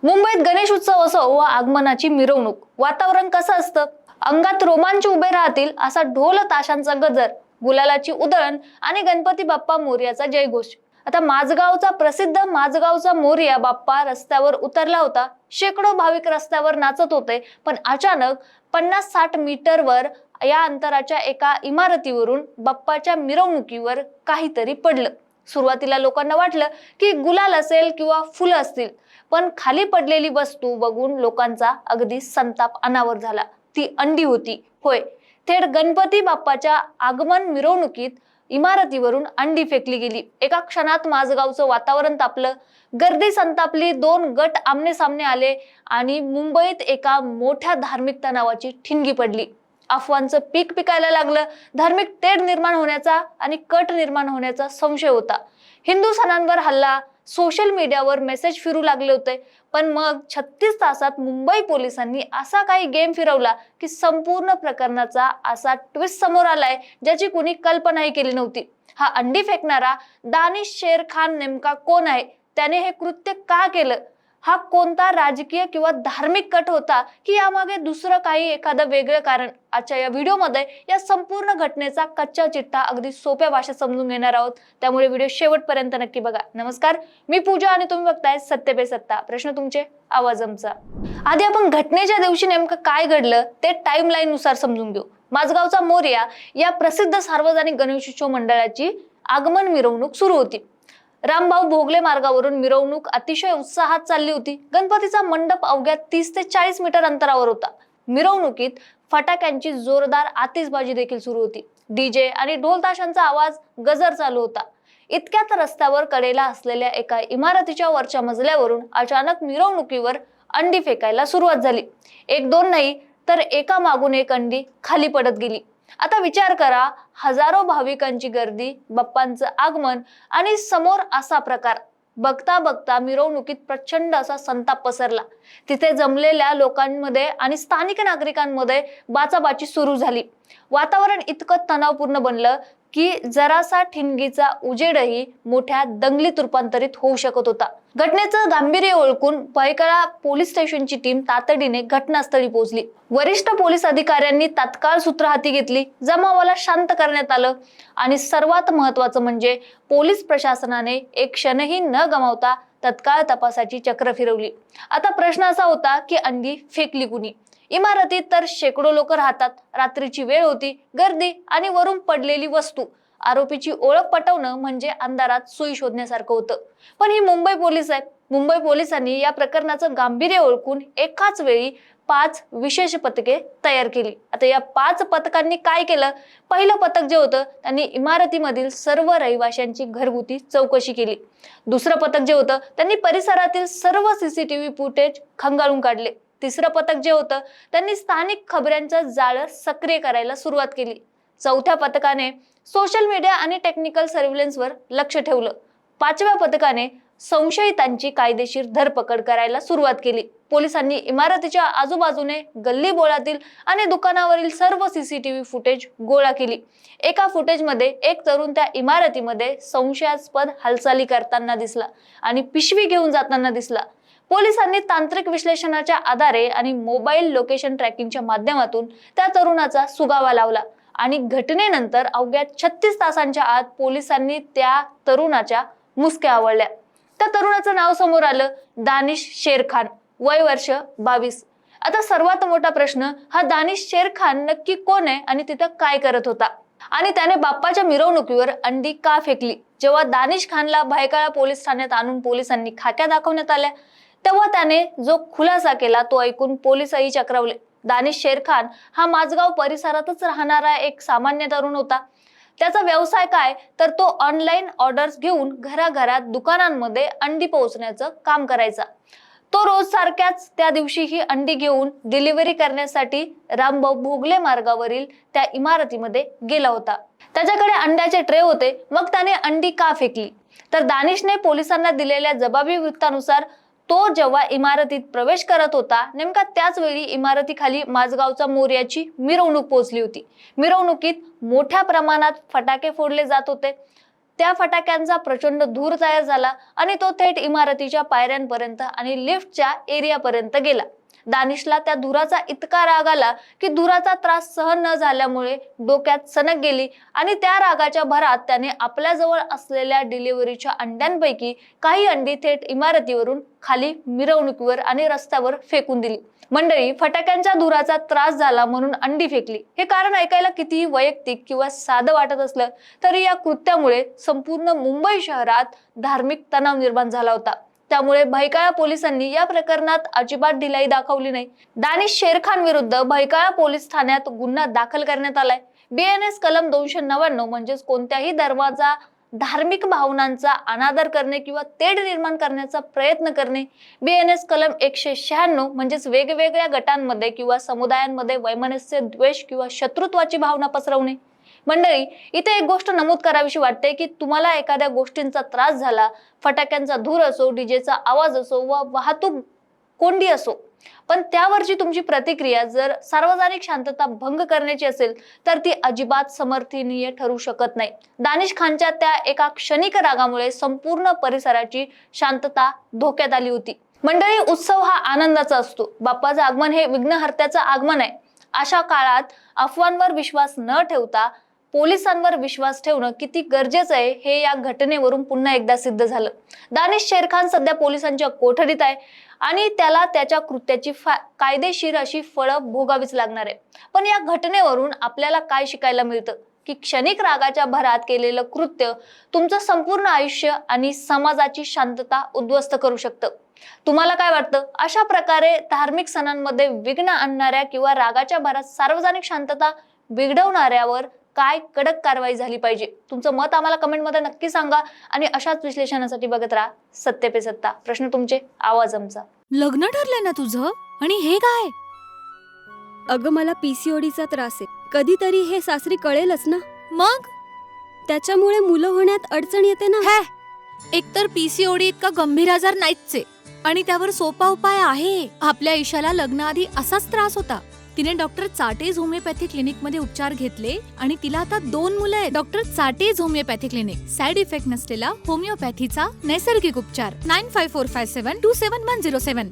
मुंबईत गणेश उत्सव असो व आगमनाची मिरवणूक, वातावरण कसं असतं? अंगात रोमांच उभे राहतील असा ढोल ताशांचा गजर, गुलालाची उधळण आणि गणपती बाप्पा मोरयाचा जयघोष. आता माझगावचा प्रसिद्ध माझगावचा मोरया बाप्पा रस्त्यावर उतरला होता. शेकडो भाविक रस्त्यावर नाचत होते, पण अचानक 50-60 मीटरवर या अंतराच्या एका इमारतीवरून बाप्पाच्या मिरवणुकीवर काहीतरी पडलं. सुरुवातीला लोकांना वाटलं की गुलाल असेल किंवा फुलं असतील, पण खाली पडलेली वस्तू बघून लोकांचा अगदी संताप अनावर झाला. ती अंडी होती. होय, थेट गणपती बाप्पाच्या आगमन मिरवणुकीत इमारतीवरून अंडी फेकली गेली. एका क्षणात माझगावचं वातावरण तापलं, गर्दी संतापली, दोन गट आमने सामने आले आणि मुंबईत एका मोठ्या धार्मिक तणावाची ठिणगी पडली. अफवांचं पीक पिकायला लागलं. धार्मिक तेढ निर्माण होण्याचा आणि कट निर्माण होण्याचा संशय होता. हिंदू सणांवर हल्ला, सोशल मीडियावर मेसेज फिरू लागले होते. पण मग 36 तासात मुंबई पोलिसांनी असा काही गेम फिरवला की संपूर्ण प्रकरणाचा असा ट्विस्ट समोर आलाय ज्याची कुणी कल्पनाही केली नव्हती. हा अंडी फेकणारा दानिश शेर खान नेमका कोण आहे? त्याने हे कृत्य का केलं? हा कोणता राजकीय किंवा धार्मिक कट होता की यामागे दुसरं काही एखादं वेगळं कारण? आजच्या या व्हिडिओमध्ये या संपूर्ण घटनेचा कच्चा चिट्टा अगदी सोप्या भाषेत समजून घेणार आहोत. त्यामुळे व्हिडिओ शेवटपर्यंत नक्की बघा. नमस्कार, मी पूजा आणि तुम्ही बघताय सत्य पे सत्ता. प्रश्न तुमचे, आवाज आमचा. आधी आपण घटनेच्या दिवशी नेमकं काय घडलं ते टाइमलाईन नुसार समजून घेऊ. माझगावचा मोरया या प्रसिद्ध सार्वजनिक गणेशोत्सव मंडळाची आगमन मिरवणूक सुरू होती. रामभाऊ भोगले मार्गावरून मिरवणूक अतिशय उत्साहात चालली होती. गणपतीचा मंडप अवघ्या 30 ते 40 मीटर अंतरावर होता. मिरवणुकीत फटाक्यांची जोरदार आतिषबाजी देखील सुरू होती. डीजे आणि ढोल ताशांचा आवाज, गजर चालू होता. इतक्यात रस्त्यावर कडेला असलेल्या एका इमारतीच्या वरच्या मजल्यावरून अचानक मिरवणुकीवर अंडी फेकायला सुरुवात झाली. एक दोन नाही तर एका मागून एक अंडी खाली पडत गेली. आता विचार करा, हजारो भाविकांची गर्दी, बाप्पांचं आगमन आणि समोर असा प्रकार. बघता बघता मिरवणुकीत प्रचंड असा संताप पसरला. तिथे जमलेल्या लोकांमध्ये आणि स्थानिक नागरिकांमध्ये बाचाबाची सुरू झाली. वातावरण इतकं तणावपूर्ण बनलं की जरासा ठिणगीचा उजेडही मोठ्या दंगलीत रूपांतरित होऊ शकत होता. घटनेचं गांभीर्य ओळखून भायखळा पोलीस स्टेशनची टीम तातडीने घटनास्थळी पोहोचली. वरिष्ठ पोलीस अधिकाऱ्यांनी तात्काळ सूत्र हाती घेतली. जमावाला शांत करण्यात आलं आणि सर्वात महत्त्वाचं म्हणजे पोलीस प्रशासनाने एक क्षणही न गमावता तत्काळ तपासाची चक्र फिरवली. आता प्रश्न असा होता की अंडी फेकली कुणी? इमारतीत तर शेकडो लोक राहतात. रात्रीची वेळ होती, गर्दी आणि वरून पडलेली वस्तू. आरोपीची ओळख पटवणं म्हणजे अंधारात सुई शोधण्यासारखं होतं. पण ही मुंबई पोलीस आहेत. मुंबई पोलिसांनी या प्रकरणाचं गांभीर्य ओळखून एकाच वेळी 5 विशेष पथके तयार केली. आता या 5 पथकांनी काय केलं? पहिलं पथक जे होतं त्यांनी इमारतीमधील सर्व रहिवाशांची घरगुती चौकशी केली. दुसरं पथक जे होतं त्यांनी परिसरातील सर्व सीसीटीव्ही फुटेज खंगाळून काढले. तिसरं पथक जे होतं त्यांनी स्थानिक खबऱ्यांचं जाळं सक्रिय करायला सुरुवात केली. चौथ्या पथकाने सोशल मीडिया आणि टेक्निकल सर्व्हिलन्सवर लक्ष ठेवलं. 5व्या पथकाने संशयितांची कायदेशीर धरपकड करायला सुरुवात केली. पोलिसांनी इमारतीच्या आजूबाजूने गल्ली बोळातील आणि दुकानावरील सर्व सीसीटीव्ही फुटेज गोळा केली. एका फुटेजमध्ये एक तरुण त्या इमारतीमध्ये संशयास्पद हालचाली करताना दिसला आणि पिशवी घेऊन जाताना दिसला. पोलिसांनी तांत्रिक विश्लेषणाच्या आधारे आणि मोबाईल लोकेशन ट्रॅकिंगच्या माध्यमातून त्या तरुणाचा सुगावा लावला आणि घटनेनंतर अवघ्या 36 तासांच्या आत पोलिसांनी त्या तरुणाच्या मुसक्या आवळल्या. त्या तरुणाचं नाव समोर आलं, दानिश शेर खान, वय वर्ष 22. आता सर्वात मोठा प्रश्न, हा दानिश शेर खान नक्की कोण आहे आणि तिथं काय करत होता? आणि त्याने बाप्पाच्या मिरवणुकीवर अंडी का फेकली? जेव्हा दानिश खानला भायखळा पोलीस ठाण्यात आणून पोलिसांनी खाक्या दाखवण्यात आल्या तेव्हा त्याने जो खुलासा केला तो ऐकून पोलीसही चक्रावले. दानिश शेर खान हा माझगाव परिसरातच राहणारा एक सामान्य तरुण होता. त्याचा व्यवसाय काय तर तो ऑनलाईन ऑर्डर्स घेऊन घराघरात, दुकानांमध्ये अंडी पोहोचण्याचं काम करायचा. तो रोज सारख्याच त्या दिवशी ही अंडी घेऊन डिलिव्हरी करण्यासाठी रामभाऊ भोगले मार्गावरील त्या इमारतीमध्ये गेला होता. त्याच्याकडे अंड्याचे ट्रे होते. मग त्याने अंडी का फेकली? तर दानिशने पोलिसांना दिलेल्या जबाबी वृत्तानुसार तो जेव्हा इमारतीत प्रवेश करत होता नेमका त्याच वेळी इमारतीखाली माझगावचा मोरयाची मिरवणूक पोहोचली होती. मिरवणुकीत मोठ्या प्रमाणात फटाके फोडले जात होते. त्या फटाक्यांचा प्रचंड धूर तयार झाला आणि तो थेट इमारतीच्या पायऱ्यांपर्यंत आणि लिफ्टच्या एरियापर्यंत गेला. दानिशला त्या धुराचा इतका राग आला की धुराचा त्रास सहन न झाल्यामुळे डोक्यात सनक गेली आणि त्या रागाच्या भरात त्याने आपल्या जवळ असलेल्या डिलिव्हरीच्या अंड्यांपैकी काही अंडी थेट इमारतीवरून खाली मिरवणुकीवर आणि रस्त्यावर फेकून दिली. मंडळी, फटाक्यांच्या धुराचा त्रास झाला म्हणून अंडी फेकली हे कारण ऐकायला कितीही वैयक्तिक किंवा साधं वाटत असलं तरी या कृत्यामुळे संपूर्ण मुंबई शहरात धार्मिक तणाव निर्माण झाला होता. त्यामुळे भैकाळा पोलिसांनी या प्रकरणात अजिबात ढिलाई दाखवली नाही. दानिश शेरखान विरुद्ध भैकाळा पोलीस ठाण्यात गुन्हा दाखल करण्यात आलाय. BNS कलम 299 म्हणजेच कोणत्याही धर्माचा धार्मिक भावनांचा अनादर करणे किंवा तेढ निर्माण करण्याचा प्रयत्न करणे, BNS कलम 196 म्हणजेच वेगवेगळ्या गटांमध्ये किंवा समुदायांमध्ये वैमनस्य, द्वेष किंवा शत्रुत्वाची भावना पसरवणे. मंडळी, इथे एक गोष्ट नमूद करावीशी वाटते की तुम्हाला एखाद्या गोष्टींचा त्रास झाला, फटाक्यांचा धूर असो, डीजेचा आवाज असो व वाहतूक कोंडी असो, पण त्यावरची तुमची प्रतिक्रिया जर सार्वजनिक शांतता भंग करण्याची असेल तर ती अजिबात समर्थनीय ठरू शकत नाही. दानिश खानच्या त्या एका क्षणिक रागामुळे संपूर्ण परिसराची शांतता धोक्यात आली होती. मंडळी, उत्सव हा आनंदाचा असतो. बाप्पाचं आगमन हे विघ्नहर्त्याचं आगमन आहे. अशा काळात अफवांवर विश्वास न ठेवता पोलिसांवर विश्वास ठेवणं किती गरजेचं आहे हे या घटनेवरून पुन्हा एकदा सिद्ध झालं. दानिश शेरखान सध्या पोलिसांच्या कोठडीत आहे आणि त्याला त्याच्या कृत्याची कायदेशीर अशी फळं भोगावीच लागणार आहे. पण या घटनेवरून आपल्याला काय शिकायला मिळतं की क्षणिक रागाच्या भरात केलेलं कृत्य तुमचं संपूर्ण आयुष्य आणि समाजाची शांतता उद्ध्वस्त करू शकतं. तुम्हाला काय वाटतं? अशा प्रकारे धार्मिक सणांमध्ये विघ्न आणणाऱ्या किंवा रागाच्या भरात सार्वजनिक शांतता बिघडवणाऱ्यावर काय कडक कारवाई झाली पाहिजे? तुमचं मत आम्हाला कमेंटमध्ये नक्की सांगा आणि अशाच विश्लेषणासाठी बघत राहा सत्य पे सत्ता. प्रश्न तुमचे, आवाज आमचा. लग्न ठरलंय ना तुझं? आणि हे काय? अगं, मला PCODचा त्रास आहे. कधीतरी हे सासरी कळेलच ना. मग त्याच्यामुळे मुलं होण्यात अडचण येते ना. हे एकतर PCOD इतका गंभीर आजार नाहीच आहे आणि त्यावर सोपा उपाय आहे. आपल्या ईशाला लग्नाआधी असाच त्रास होता. तिने डॉक्टर चाटेज होमिओपॅथी क्लिनिक मध्ये उपचार घेतले आणि तिला आता 2 मुलं आहेत. Doctor Chate's homeopathy clinic, side effect नसलेला होमिओपॅथीचा नैसर्गिक उपचार. 9545727107.